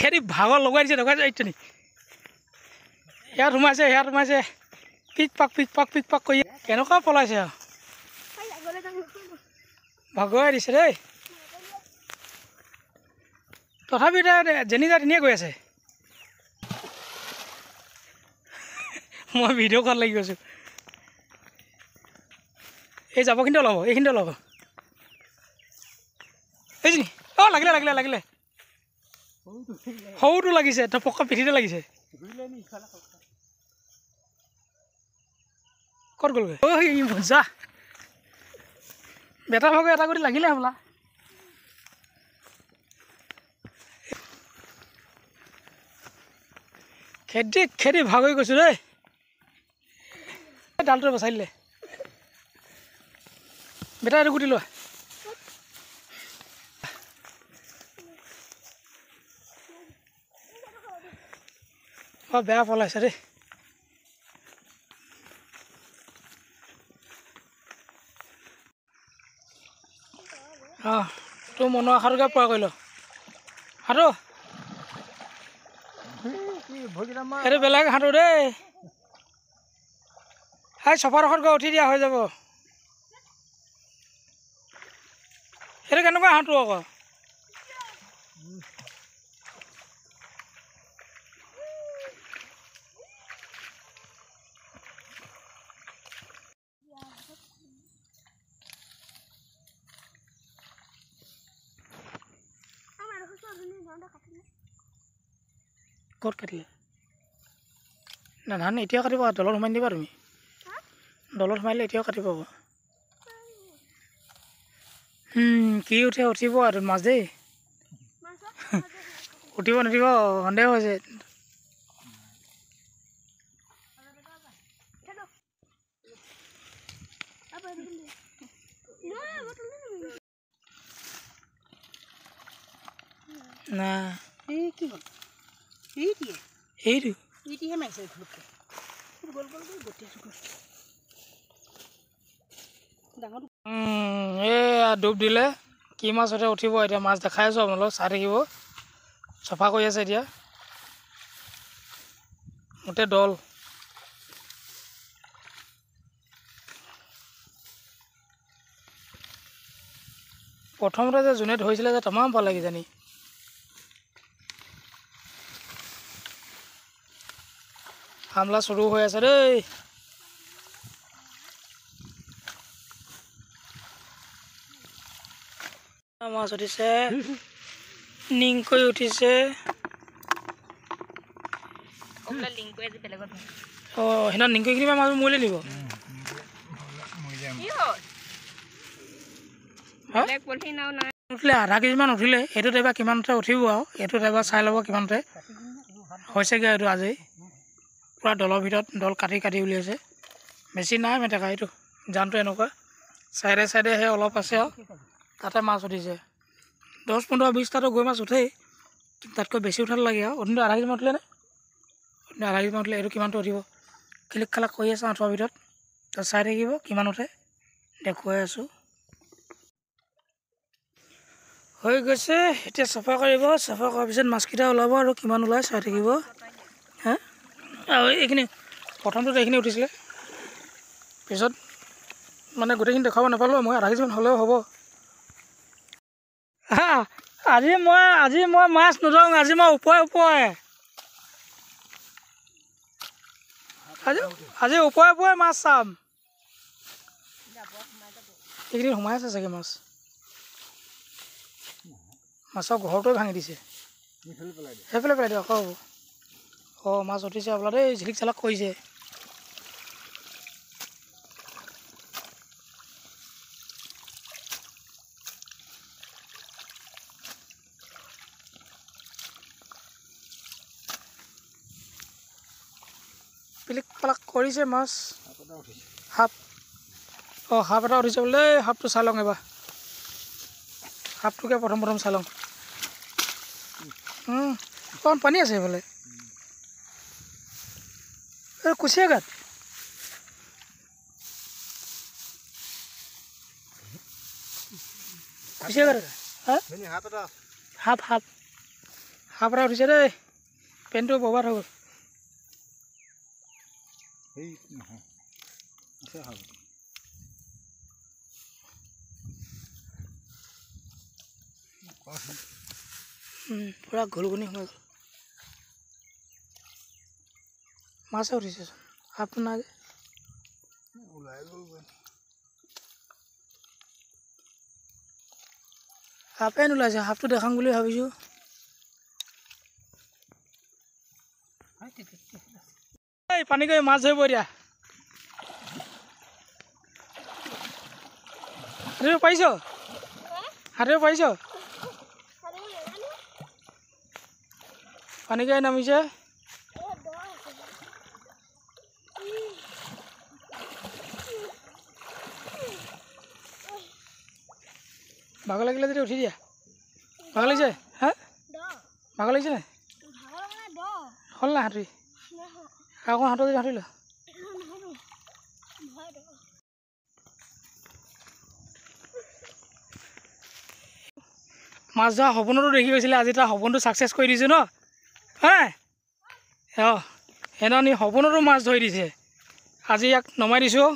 খেদি ভাগৰ লগাই দিছে এইটো নি ইয়াত সোমাইছে পিক পাক কৰি কেনেকুৱা পলাইছে আৰু ভাগৰাই দিছে দেই তথাপি এতিয়া যেনি যায় ধুনীয়া গৈ আছে মই ভিডিঅ' কল লাগি গৈছোঁ এই যাব কিন্তু ওলাব এইখিনিতে ওলাব এইখিনি অঁ লাগিলে সৰুটো লাগিছে তই পকা পিঠিতে লাগিছে ক'ত গ'লগৈ ঐ মজা বেটা ভাগৰ এটা কৰি লাগিলে হ'বলা খেদি ভাগ হৈ গৈছোঁ দেই ডালটোৱে বচাই দিলে বেটা এইটো গুটি লোৱা অঁ বেয়া পলাইছে দেই অঁ তোৰ মনৰ আশাটোকে পূৰা কৰি ল সাঁতোৰ এইটো বেলেগ সাঁতোৰ দেই এই চফাডোখৰত গৈ উঠি দিয়া হৈ যাব সেইটো কেনেকুৱা সাঁতোৰ আকৌ ক'ত কাটিলে না ধান এতিয়াও কাটিব দলত সোমাই দিবা তুমি দলত সোমাই দিলে এতিয়াও কাটিব কি উঠিব আৰু মাছ দেই উঠিব নুঠিব সন্দেহ হৈছে না সেইটো এয়া ডুব দিলে কি মাছ উঠে উঠিব এতিয়া মাছ দেখাই আছোঁ আপোনালোক চাই থাকিব চফা কৰি আছে এতিয়া গোটেই দল প্ৰথমতে যে যোনে ধৰিছিলে যে তামাম পালে কিজানি হামলা চুৰু হৈ আছে দেই মাছ উঠিছে নিংকৈ উঠিছে অঁ সেইদিনা নিংকৈখিনি মাছ মৰিলে নিব উঠিলে আধা কেজিমান উঠিলে এইটোত এবাৰ কিমানতে উঠিব আৰু এইটোত এবাৰ চাই ল'ব কিমানতে হৈছেগৈ এইটো আজি পূৰা দলৰ ভিতৰত দল কাটি উলিয়াইছে বেছি নাই মেটেকা এইটো জানটো এনেকুৱা চাইডে সেই অলপ আছে আৰু তাতে মাছ উঠিছে 10-15-20টাতো গৈ মাছ উঠেই তাতকৈ বেছি উঠাত লাগে আৰু অধিনটো আধা কেজিমান উঠিলে নে আধা কেজিমান উঠিলে এইটো কিমানটো উঠিব ক্লিক খালাক কৰি আছে আঁঠুৱাৰ ভিতৰত তাত চাই থাকিব কিমান উঠে দেখুৱাই আছোঁ হৈ গৈছে এতিয়া চাফা কৰিব চাফা কৰাৰ পিছত মাছকেইটা ওলাব আৰু কিমান ওলায় চাই থাকিব হা আৰু এইখিনি প্ৰথমটোত এইখিনি উঠিছিলে পিছত মানে গোটেইখিনি দেখাব নাপালোঁ মই আধা কেজিমান হ'লেও হ'ব হা আজি মই মাছ নধৰোঁ আজি মই ওপৰে আজি ওপৰে মাছ চাম এইখিনি সোমাই আছে চাগে মাছৰ ঘৰটোৱে ভাঙি দিছে সেইফালে পেলাই দিয়ক আকৌ অঁ মাছ উঠিছে আপোনাৰ দেই ঝিলিক চালাক কৰিছে পিলিক পালাক কৰিছে মাছ সাপ এটা উঠিছে বোলে সাপটো চাই লওঁ এবাৰ সাপটোকে প্ৰথম চাই লওঁ অকণ পানী আছে সেইফালে এই কুচিয়া গাত সাপ হাঁহ উঠিছে দেই পেনটো বৰবাদ হৈ গ'ল পুৰা ঘুলঘুনি হৈ গ'ল মাছে উঠিছে হাঁহটো নাই যে হাঁহে নোলাইছে হাঁহটো দেখাম বুলি ভাবিছোঁ এই পানী কৰি মাছ ধৰিব এতিয়া সাঁতুৰিব পাৰিছ সাঁতুৰিব পাৰিছ পানী কৰি নামিছে ভাগৰ লাগিলে যদি উঠি দিয়া ভাগৰ লাগিছে হা ভাগৰ লাগিছে নাই হ'ল নাই সাঁতুৰি আৰু অকণ সাঁতুৰি সাঁতুৰি ল মাছ ধৰা সপোনতো দেখি গৈছিলে আজি তাৰ সপোনটো ছাকচেছ কৰি দিছোঁ ন হা অঁ সেইদিনাখনি সপোনতো মাছ ধৰি দিছে আজি ইয়াক নমাই দিছোঁ